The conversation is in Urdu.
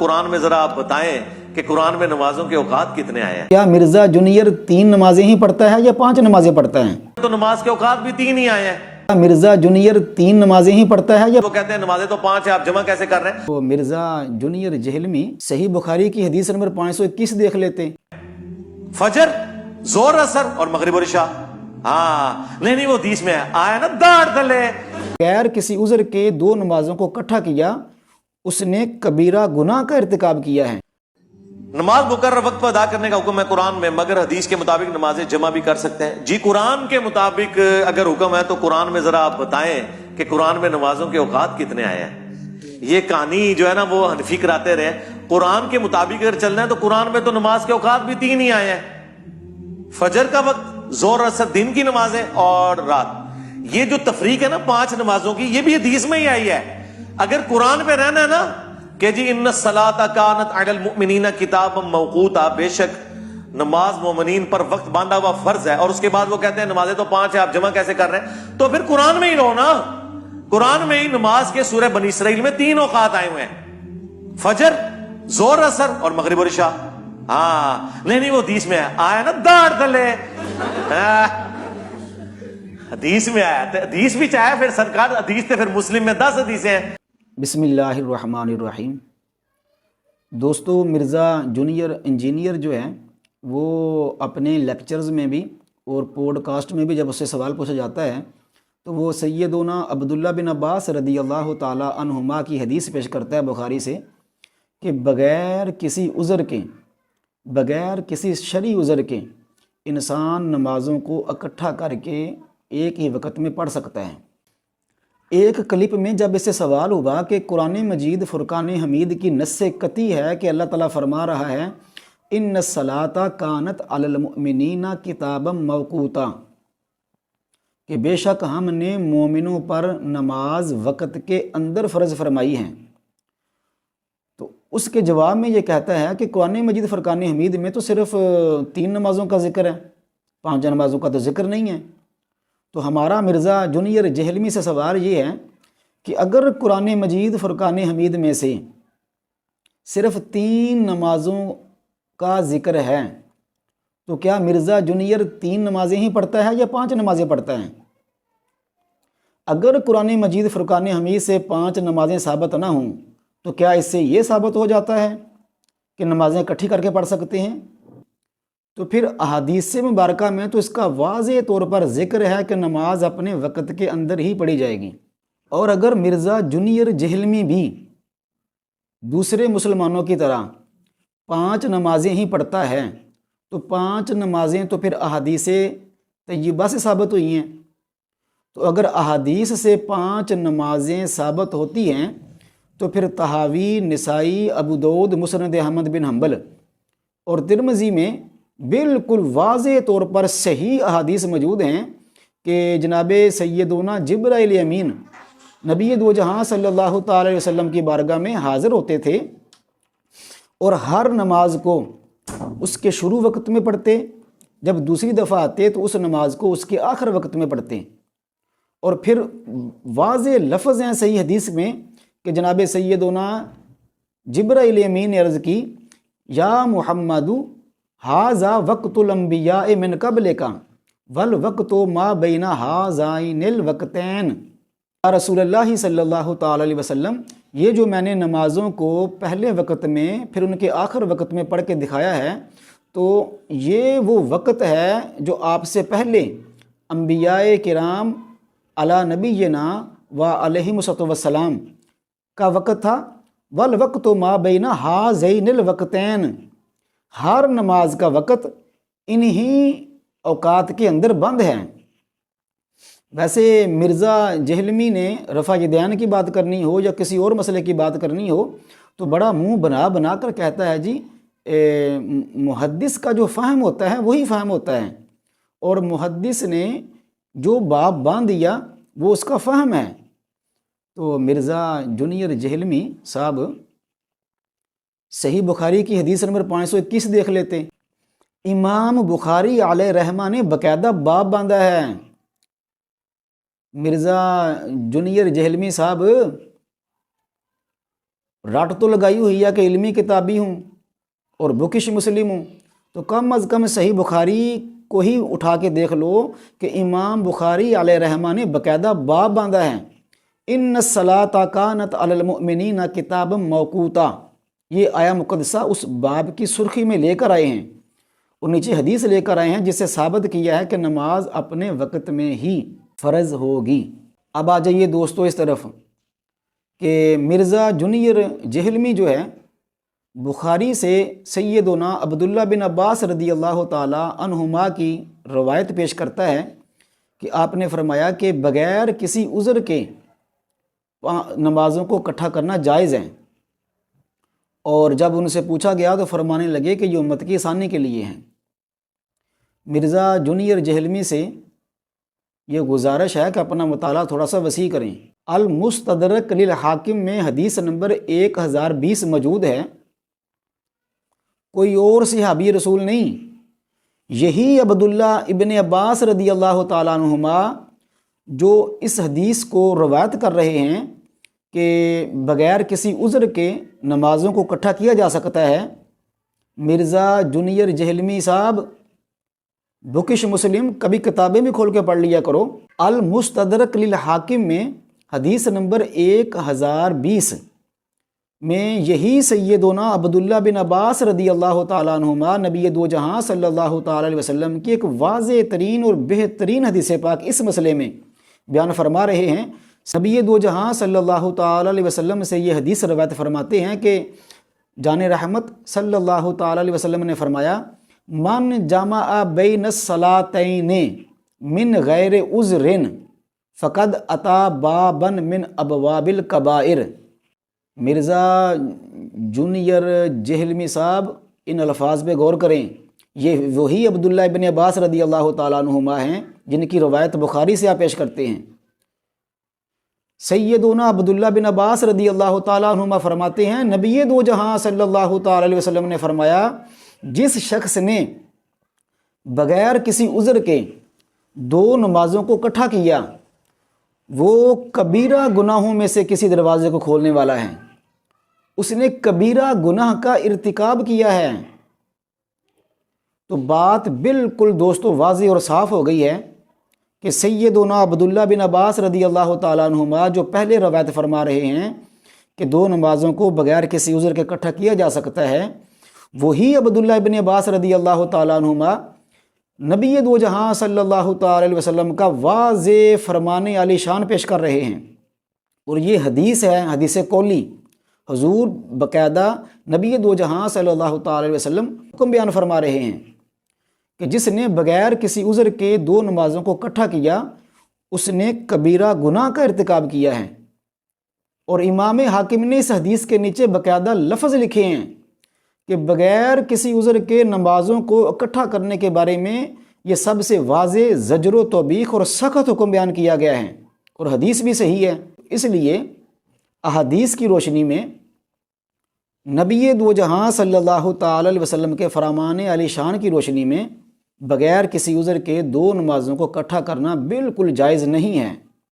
قرآن میں ذرا آپ بتائیں کہ قرآن میں نمازوں کے اوقات کتنے آئے ہیں؟ کیا مرزا جونیئر 3 نمازیں ہی پڑھتا ہے یا 5 نمازیں پڑھتا ہے؟ تو نماز کے اوقات بھی 3 ہی آئے ہیں۔ کیا مرزا جونیئر 3 نمازیں ہی پڑھتا ہے یا وہ کہتے ہیں نمازیں تو 5 ہیں، آپ جمع کیسے کر رہے ہیں؟ تو مرزا جونیئر جہلمی صحیح بخاری کی حدیث نمبر 521 دیکھ لیتے۔ فجر، زور، اثر اور مغرب اور عشاء۔ نہیں وہ حدیث میں آیا نا داڑ تلے۔ غیر کسی عذر کے 2 نمازوں کو اکٹھا کیا، اس نے کبیرہ گناہ کا ارتکاب کیا ہے۔ نماز مقرر وقت پر ادا کرنے کا حکم ہے قرآن میں، مگر حدیث کے مطابق نمازیں جمع بھی کر سکتے ہیں۔ جی قرآن کے مطابق اگر حکم ہے تو قرآن میں ذرا آپ بتائیں کہ قرآن میں نمازوں کے اوقات کتنے آئے ہیں۔ یہ کہانی جو ہے نا وہ حنفی کراتے رہے۔ قرآن کے مطابق اگر چلنا ہے تو قرآن میں تو نماز کے اوقات بھی 3 ہی آئے ہیں، فجر کا وقت، زور اثر دن کی نمازیں اور رات۔ یہ جو تفریق ہے نا 5 نمازوں کی، یہ بھی حدیث میں ہی آئی ہے۔ اگر قرآن پہ رہنا ہے نا کہ جی ان الصلاۃ کانت علی المؤمنین کتابا موقوتا، بے شک نماز مومنین پر وقت باندھا ہوا فرض ہے، اور اس کے بعد وہ کہتے ہیں نمازیں تو 5 ہیں، آپ جمع کیسے کر رہے ہیں؟ تو پھر قرآن میں ہی رہو نا۔ قرآن میں ہی نماز کے سورہ بنی اسرائیل میں 3 اوقات آئے ہوئے ہیں، فجر، زور، اثر اور مغرب اور عشاء۔ نہیں وہ حدیث میں آیا نا داڑ تلے۔ حدیث میں آیا تو حدیث بھی چاہے پھر سرکار حدیث تھے، پھر مسلم میں 10 حدیثیں ہیں۔ بسم اللہ الرحمن الرحیم۔ دوستو، مرزا جونیئر انجینئر جو ہے وہ اپنے لیکچرز میں بھی اور پوڈ کاسٹ میں بھی جب اس سے سوال پوچھا جاتا ہے تو وہ سیدنا عبداللہ بن عباس رضی اللہ تعالی عنہما کی حدیث پیش کرتا ہے بخاری سے کہ بغیر کسی عذر کے، بغیر کسی شرعی عذر کے انسان نمازوں کو اکٹھا کر کے ایک ہی وقت میں پڑھ سکتا ہے۔ ایک کلپ میں جب اس سے سوال ہوا کہ قرآن مجید فرقان حمید کی نص قطعی ہے کہ اللہ تعالیٰ فرما رہا ہے ان الصلاۃ کانت علی المؤمنین کتابا موقوتا، کہ بے شک ہم نے مومنوں پر نماز وقت کے اندر فرض فرمائی ہیں، تو اس کے جواب میں یہ کہتا ہے کہ قرآن مجید فرقان حمید میں تو صرف 3 نمازوں کا ذکر ہے، 5 نمازوں کا تو ذکر نہیں ہے۔ تو ہمارا مرزا جونیئر جہلمی سے سوال یہ ہے کہ اگر قرآن مجید فرقان حمید میں سے صرف 3 نمازوں کا ذکر ہے تو کیا مرزا جونیئر 3 نمازیں ہی پڑھتا ہے یا 5 نمازیں پڑھتا ہے؟ اگر قرآن مجید فرقان حمید سے 5 نمازیں ثابت نہ ہوں تو کیا اس سے یہ ثابت ہو جاتا ہے کہ نمازیں اکٹھی کر کے پڑھ سکتے ہیں؟ تو پھر احادیث مبارکہ میں تو اس کا واضح طور پر ذکر ہے کہ نماز اپنے وقت کے اندر ہی پڑھی جائے گی۔ اور اگر مرزا جونیئر جہلمی بھی دوسرے مسلمانوں کی طرح 5 نمازیں ہی پڑھتا ہے تو 5 نمازیں تو پھر احادیث طیبہ سے ثابت ہوئی ہیں۔ تو اگر احادیث سے 5 نمازیں ثابت ہوتی ہیں تو پھر طحاوی، نسائی، ابو داؤد، مسند احمد بن حنبل اور ترمذی میں بالکل واضح طور پر صحیح احادیث موجود ہیں کہ جناب سیدنا جبرائیل امین نبی دو جہاں صلی اللہ تعالی علیہ وسلم کی بارگاہ میں حاضر ہوتے تھے اور ہر نماز کو اس کے شروع وقت میں پڑھتے، جب دوسری دفعہ آتے تو اس نماز کو اس کے آخر وقت میں پڑھتے، اور پھر واضح لفظ ہیں صحیح حدیث میں کہ جناب سیدنا جبرائیل امین نے عرض کی یا محمد ھذا وقت الانبیاء من قبلک والوقت ما بین ھذین الوقتین، یا رسول اللہ صلی اللہ تعالی علیہ وسلم، یہ جو میں نے نمازوں کو پہلے وقت میں پھر ان کے آخر وقت میں پڑھ کے دکھایا ہے تو یہ وہ وقت ہے جو آپ سے پہلے انبیاء کرام علی نبینا و علیہم الصلوۃ والسلام کا وقت تھا۔ والوقت ما بین ھذین الوقتین، ہر نماز کا وقت انہی اوقات کے اندر بند ہے۔ ویسے مرزا جہلمی نے رفع یدین کی بات کرنی ہو یا کسی اور مسئلے کی بات کرنی ہو تو بڑا منہ بنا بنا کر کہتا ہے جی محدث کا جو فہم ہوتا ہے وہی فہم ہوتا ہے، اور محدث نے جو باب باندھ دیا وہ اس کا فہم ہے۔ تو مرزا جونیئر جہلمی صاحب صحیح بخاری کی حدیث نمبر 521 دیکھ لیتے۔ امام بخاری علیہ رحمہ نے باقاعدہ باب باندھا ہے۔ مرزا جونیئر جہلمی صاحب رٹ تو لگائی ہوئی ہے کہ علمی کتابی ہوں اور بکش مسلم ہوں، تو کم از کم صحیح بخاری کو ہی اٹھا کے دیکھ لو کہ امام بخاری علیہ رحمہ نے باقاعدہ باب باندھا ہے، ان الصلاۃ کانت علی المؤمنین کتابا موقوتا، یہ آیا مقدسہ اس باب کی سرخی میں لے کر آئے ہیں، اور نیچے حدیث لے کر آئے ہیں جس سے ثابت کیا ہے کہ نماز اپنے وقت میں ہی فرض ہوگی۔ اب آ جائیے دوستو اس طرف کہ مرزا جونیئر جہلمی جو ہے بخاری سے سیدنا عبداللہ بن عباس رضی اللہ تعالی عنہما کی روایت پیش کرتا ہے کہ آپ نے فرمایا کہ بغیر کسی عذر کے نمازوں کو اکٹھا کرنا جائز ہے، اور جب ان سے پوچھا گیا تو فرمانے لگے کہ یہ امت کی آسانی کے لیے ہیں۔ مرزا جونیئر جہلمی سے یہ گزارش ہے کہ اپنا مطالعہ تھوڑا سا وسیع کریں۔ المستدرک للحاکم میں حدیث نمبر 1020 موجود ہے، کوئی اور صحابی رسول نہیں، یہی عبداللہ ابن عباس رضی اللہ تعالیٰ عنہما جو اس حدیث کو روایت کر رہے ہیں کہ بغیر کسی عذر کے نمازوں کو اکٹھا کیا جا سکتا ہے۔ مرزا جونیئر جہلمی صاحب بکش مسلم کبھی کتابیں بھی کھول کے پڑھ لیا کرو، المستدرک للحاکم میں حدیث نمبر 1020 میں یہی سیدنا عبداللہ بن عباس رضی اللہ تعالیٰ عنہما نبی دو جہاں صلی اللہ تعالیٰ علیہ وسلم کی ایک واضح ترین اور بہترین حدیث پاک اس مسئلے میں بیان فرما رہے ہیں۔ نبی دو جہاں صلی اللہ تعالیٰ علیہ وسلم سے یہ حدیث روایت فرماتے ہیں کہ جان رحمت صلی اللہ تعالیٰ علیہ وسلم نے فرمایا، من جمع بین الصلاتین من غیر عذر فقد اتی بابا من ابواب الکبائر۔ مرزا جونیئر جہلمی صاحب ان الفاظ پہ غور کریں، یہ وہی عبداللہ ابن عباس رضی اللہ تعالیٰ عنہما ہیں جن کی روایت بخاری سے آپ پیش کرتے ہیں۔ سیدنا عبداللہ بن عباس رضی اللہ تعالیٰ عنہما فرماتے ہیں، نبی دو جہاں صلی اللہ تعالیٰ علیہ وسلم نے فرمایا، جس شخص نے بغیر کسی عذر کے دو نمازوں کو اکٹھا کیا وہ کبیرہ گناہوں میں سے کسی دروازے کو کھولنے والا ہے، اس نے کبیرہ گناہ کا ارتکاب کیا ہے۔ تو بات بالکل دوستو واضح اور صاف ہو گئی ہے کہ سیدنا عبداللہ بن عباس رضی اللہ تعالیٰ عنہما جو پہلے روایت فرما رہے ہیں کہ دو نمازوں کو بغیر کسی عذر کے اکٹھا کیا جا سکتا ہے، وہی عبداللہ ابن عباس رضی اللہ تعالیٰ عنہما نبی دو جہاں صلی اللہ تعالیٰ علیہ وسلم کا واضح فرمان عالی شان پیش کر رہے ہیں، اور یہ حدیث ہے، حدیث قولی، حضور باقاعدہ نبی دو جہاں صلی اللہ تعالیٰ علیہ وسلم حکم بیان فرما رہے ہیں کہ جس نے بغیر کسی عذر کے دو نمازوں کو اکٹھا کیا اس نے کبیرہ گناہ کا ارتکاب کیا ہے۔ اور امام حاکم نے اس حدیث کے نیچے باقاعدہ لفظ لکھے ہیں کہ بغیر کسی عذر کے نمازوں کو اکٹھا کرنے کے بارے میں یہ سب سے واضح زجر و توبیخ اور سخت حکم بیان کیا گیا ہے، اور حدیث بھی صحیح ہے۔ اس لیے احادیث کی روشنی میں نبی دو جہاں صلی اللہ تعالیٰ علیہ وسلم کے فرمان علی شان کی روشنی میں بغیر کسی عذر کے دو نمازوں کو اکٹھا کرنا بالکل جائز نہیں ہے۔